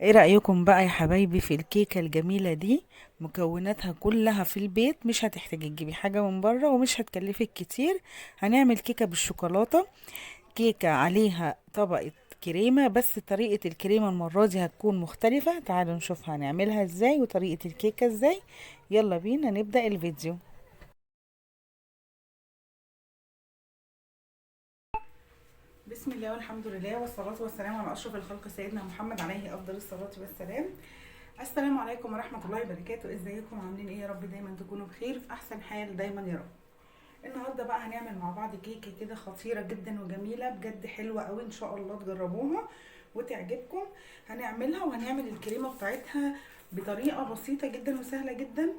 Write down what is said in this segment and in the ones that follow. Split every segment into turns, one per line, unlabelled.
ايه رأيكم بقى يا حبايبي في الكيكة الجميلة دي؟ مكوناتها كلها في البيت، مش هتحتاجي تجيبي حاجة من بره ومش هتكلفك كتير. هنعمل كيكة بالشوكولاتة، كيكة عليها طبقة كريمة، بس طريقة الكريمة المرة دي هتكون مختلفة. تعالوا نشوف هنعملها ازاي وطريقة الكيكة ازاي. يلا بينا نبدأ الفيديو. بسم الله والحمد لله والصلاة والسلام على أشرف الخلق سيدنا محمد عليه أفضل الصلاة والسلام. السلام عليكم ورحمة الله وبركاته. ازيكم عاملين ايه؟ يا رب دايما تكونوا بخير في احسن حال دايما يا رب. النهارده بقى هنعمل مع بعض كيكه كده خطيره جدا وجميله بجد، حلوه قوي، ان شاء الله تجربوها وتعجبكم. هنعملها وهنعمل الكريمه بتاعتها بطريقه بسيطه جدا وسهله جدا.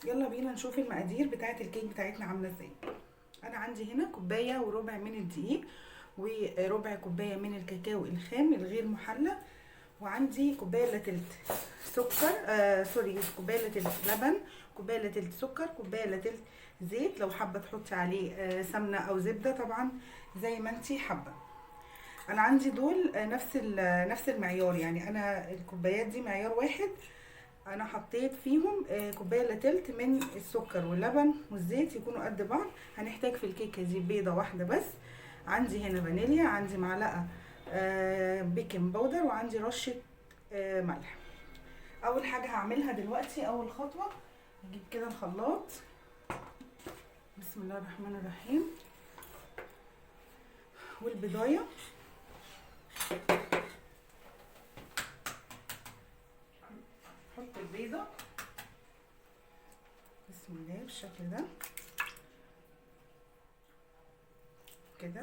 يلا بينا نشوف المقادير بتاعه الكيك بتاعتنا عامله ازاي. انا عندي هنا كوبايه وربع من الدقيق، وربع كوبايه من الكاكاو الخام الغير محلى، وعندي كوبايه الا تلت سكر، سوري، كوبايه الا تلت لبن، كوبايه الا تلت سكر، كوبايه الا تلت زيت. لو حابه تحطي عليه سمنه او زبده طبعا زي ما انتي حابه. انا عندي دول نفس المعيار، يعني انا الكوبايات دي معيار واحد. انا حطيت فيهم كوبايه الا تلت من السكر واللبن والزيت يكونوا قد بعض. هنحتاج في الكيكه دي بيضه واحده بس. عندي هنا فانيليا، عندي معلقه بيكنج باودر، وعندي رشه ملح. اول حاجه هعملها دلوقتي، اول خطوه هجيب كده الخلاط. بسم الله الرحمن الرحيم. والبدايه احط البيضه بسم الله بالشكل ده كده،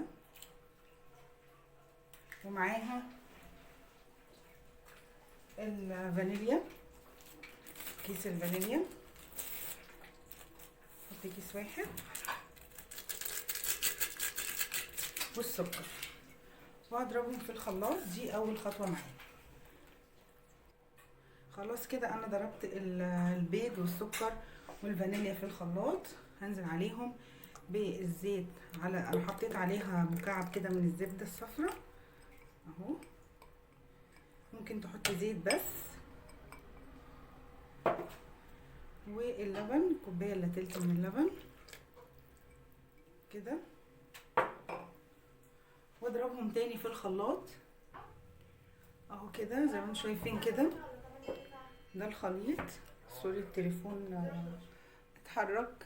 ومعاها الفانيليا، كيس الفانيليا، احط كيس واحد، والسكر، وهضربهم في الخلاط. دي اول خطوه معايا. خلاص كده انا ضربت البيض والسكر والفانيليا في الخلاط. هنزل عليهم بالزيت، انا حطيت عليها مكعب كده من الزبده الصفراء اهو. ممكن تحطي زيت بس. واللبن كوبايه الا تلت من اللبن كده، واضربهم تاني في الخلاط اهو كده زي ما انتم شايفين كده. ده الخليط. سوري التليفون اتحرك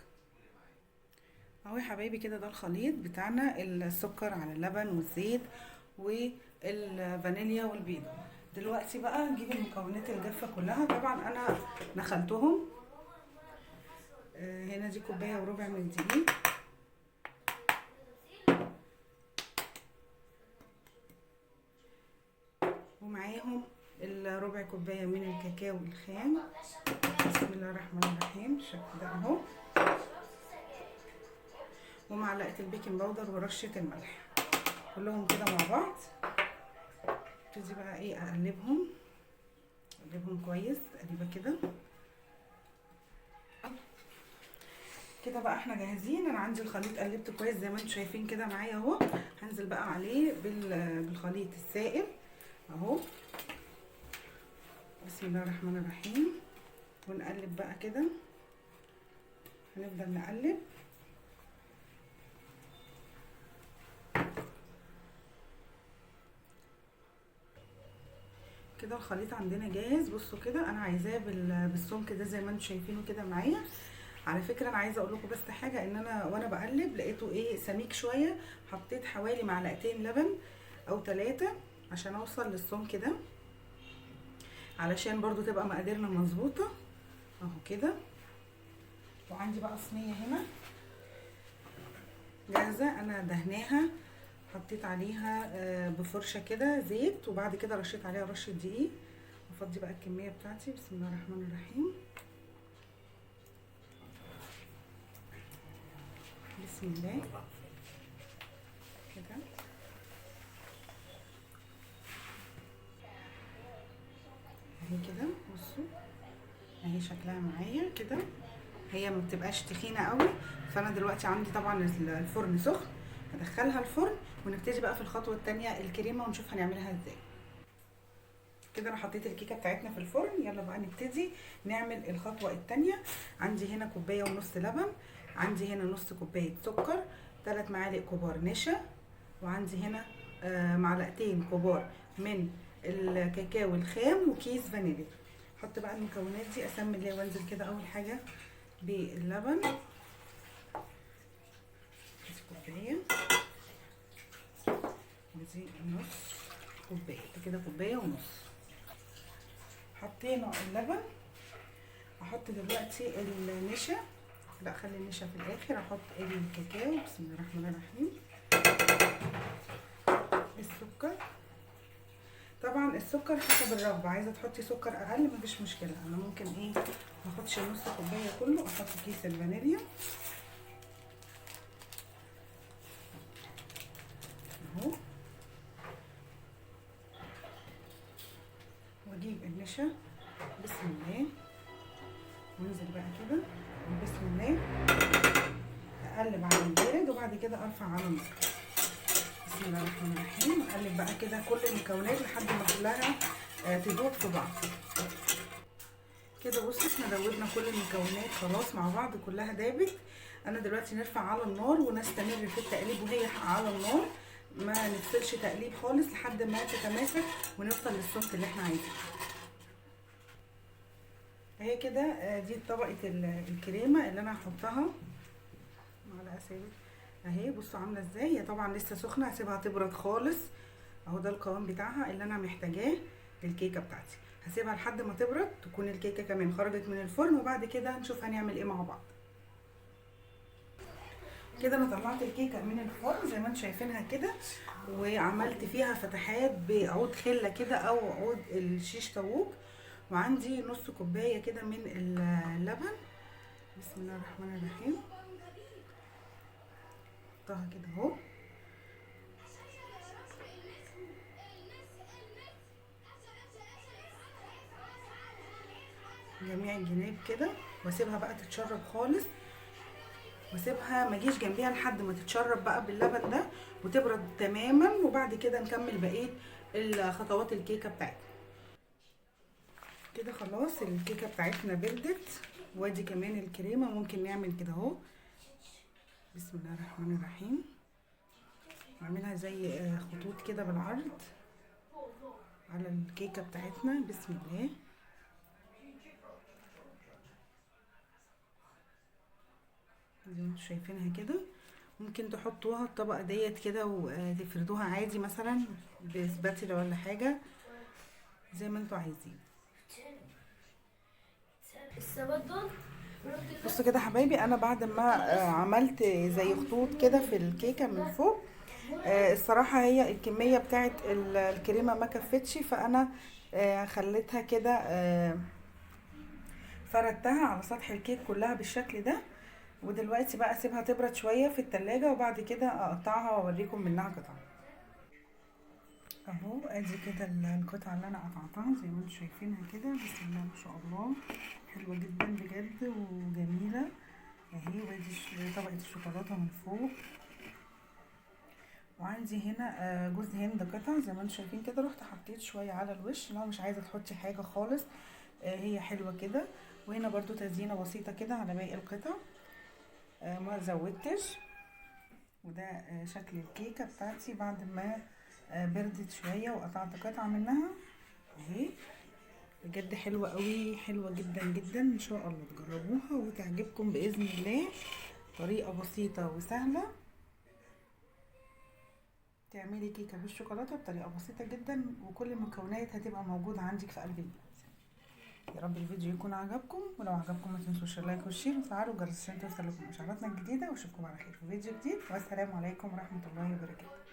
اهو يا حبايبي كده. ده الخليط بتاعنا، السكر على اللبن والزيت والفانيليا والبيض. دلوقتي بقى نجيب المكونات الجافه كلها. طبعا انا نخلتهم. هنا دي كوبايه وربع من الدقيق، ومعاهم الربع كوبايه من الكاكاو الخام. بسم الله الرحمن الرحيم بالشكل ده اهو. ومعلقه البيكنج باودر ورشه الملح، كلهم كده مع بعض. ابتدي بقى ايه اقلبهم كويس تقليبه كده كده. بقى احنا جاهزين. انا عندي الخليط قلبته كويس زي ما انتم شايفين كده معايا اهو. هنزل بقى عليه بالخليط السائل اهو. بسم الله الرحمن الرحيم. ونقلب بقى كده، هنفضل نقلب كده. الخليط عندنا جاهز. بصوا كده انا عايزاه بالسمك ده زي ما انتم شايفينه كده معايا. على فكره انا عايزه اقول لكم بس حاجه، ان انا وانا بقلب لقيته ايه سميك شويه. حطيت حوالي معلقتين لبن او 3 عشان اوصل للسمك ده، علشان برضو تبقى مقاديرنا مظبوطه اهو كده. وعندي بقى صينيه هنا جاهزه انا دهناها، حطيت عليها بفرشه كده زيت، وبعد كده رشيت عليها رشه دقيق. افضي بقى الكميه بتاعتي. بسم الله الرحمن الرحيم. بسم الله كده اهي كده. بصوا اهي شكلها معايا كده. هي ما بتبقاش تخينه قوي. فانا دلوقتي عندي طبعا الفرن سخن، هدخلها الفرن ونبتدي بقى في الخطوه الثانيه الكريمه ونشوف هنعملها ازاي. كده انا حطيت الكيكه بتاعتنا في الفرن. يلا بقى نبتدي نعمل الخطوه الثانيه. عندي هنا كوبايه ونص لبن، عندي هنا نص كوبايه سكر، 3 معالق كبار نشا، وعندي هنا معلقتين كبار من الكاكاو الخام وكيس فانيليا. احط بقى المكونات دي، اسمي الله وانزل كده. اول حاجه باللبن كوبايه، ودي نص كوبايه، كده كوبايه ونص. حطينا اللبن، احط دلوقتي النشا، لا خلي النشا في الاخر. احط الكاكاو، بسم الله الرحمن الرحيم. السكر، طبعا السكر حسب الرغبه، عايزه تحطي سكر اقل مفيش مشكله. انا ممكن ما احطش النص كوبايه كله، احط كيس الفانيليا اهو، واجيب النشا بسم الله، وانزل بقى كده بسم الله، اقلب على البارد وبعد كده ارفع على النار. بسم الله الرحمن الرحيم. اقلب بقى كده كل المكونات لحد ما كلها تدوب في بعض كده. بصي احنا دوبنا كل المكونات خلاص مع بعض، كلها دابت. انا دلوقتي نرفع على النار ونستمر في التقليب وهي على النار، ما نفصلش تقليب خالص لحد ما تتماسك ونوصل للصوص اللي احنا عايزينه. اهي كده دي طبقه الكريمه اللي انا هحطها، معلقه ثابت اهي. بصوا عامله ازاي، هي طبعا لسه سخنه، هسيبها تبرد خالص اهو. ده القوام بتاعها اللي انا محتاجاه للكيكه بتاعتي. هسيبها لحد ما تبرد، تكون الكيكه كمان خرجت من الفرن، وبعد كده نشوف هنعمل ايه مع بعض. كده انا طلعت الكيكه من الفرن زي ما انتم شايفينها كده، وعملت فيها فتحات بعود خله كده او عود الشيش طاووق، وعندي نص كوبايه كده من اللبن. بسم الله الرحمن الرحيم. احطها كده اهو، جميع الجناب كده، واسيبها بقى تتشرب خالص، واسيبها ما اجيش جنبيها لحد ما تتشرب بقى باللبن ده وتبرد تماما، وبعد كده نكمل بقيه الخطوات الكيكه بتاعتنا. كده خلاص الكيكه بتاعتنا بردت، وادي كمان الكريمه. ممكن نعمل كده اهو، بسم الله الرحمن الرحيم، نعملها زي خطوط كده بالعرض على الكيكه بتاعتنا. بسم الله، زي ما انتم شايفينها كده. ممكن تحطوها الطبقه ديت كده وتفردوها عادي مثلا بسباتيلا ولا حاجه زي ما انتوا عايزين. بصوا كده حبايبي، انا بعد ما عملت زي خطوط كده في الكيكه من فوق، الصراحه هي الكميه بتاعت الكريمه ما كفتش، فانا خليتها كده، فردتها على سطح الكيك كلها بالشكل ده. ودلوقتي بقى اسيبها تبرد شويه في التلاجة، وبعد كده اقطعها واوريكم منها قطع. اهو ادي كده القطعه اللي انا قطعتها زي ما انتم شايفينها كده. بسم الله ما شاء الله، حلوه جدا بجد وجميله اهي. وادي طبقه الشوكولاته من فوق، وعندي هنا جوز هند قطع زي ما انتم شايفين كده. رحت حطيت شويه على الوش، لو مش عايزه تحطي حاجه خالص هي حلوه كده. وهنا برضو تزيينه بسيطه كده على باقي القطع، ما زودتش. وده شكل الكيكه بتاعتي بعد ما بردت شويه وقطعت قطعه منها اهي. بجد حلوه قوي، حلوه جدا جدا. ان شاء الله تجربوها وتعجبكم باذن الله. طريقه بسيطه وسهله، تعملي كيكه بالشوكولاته بطريقه بسيطه جدا، وكل المكونات هتبقى موجوده عندك في قلب البيت. يا رب الفيديو يكون عجبكم، ولو عجبكم ما تنسوش اللايك والشير وتفعلوا الجرس عشان توصلكم اشعاراتنا الجديده. واشوفكم على خير في فيديو جديد، والسلام عليكم ورحمه الله وبركاته.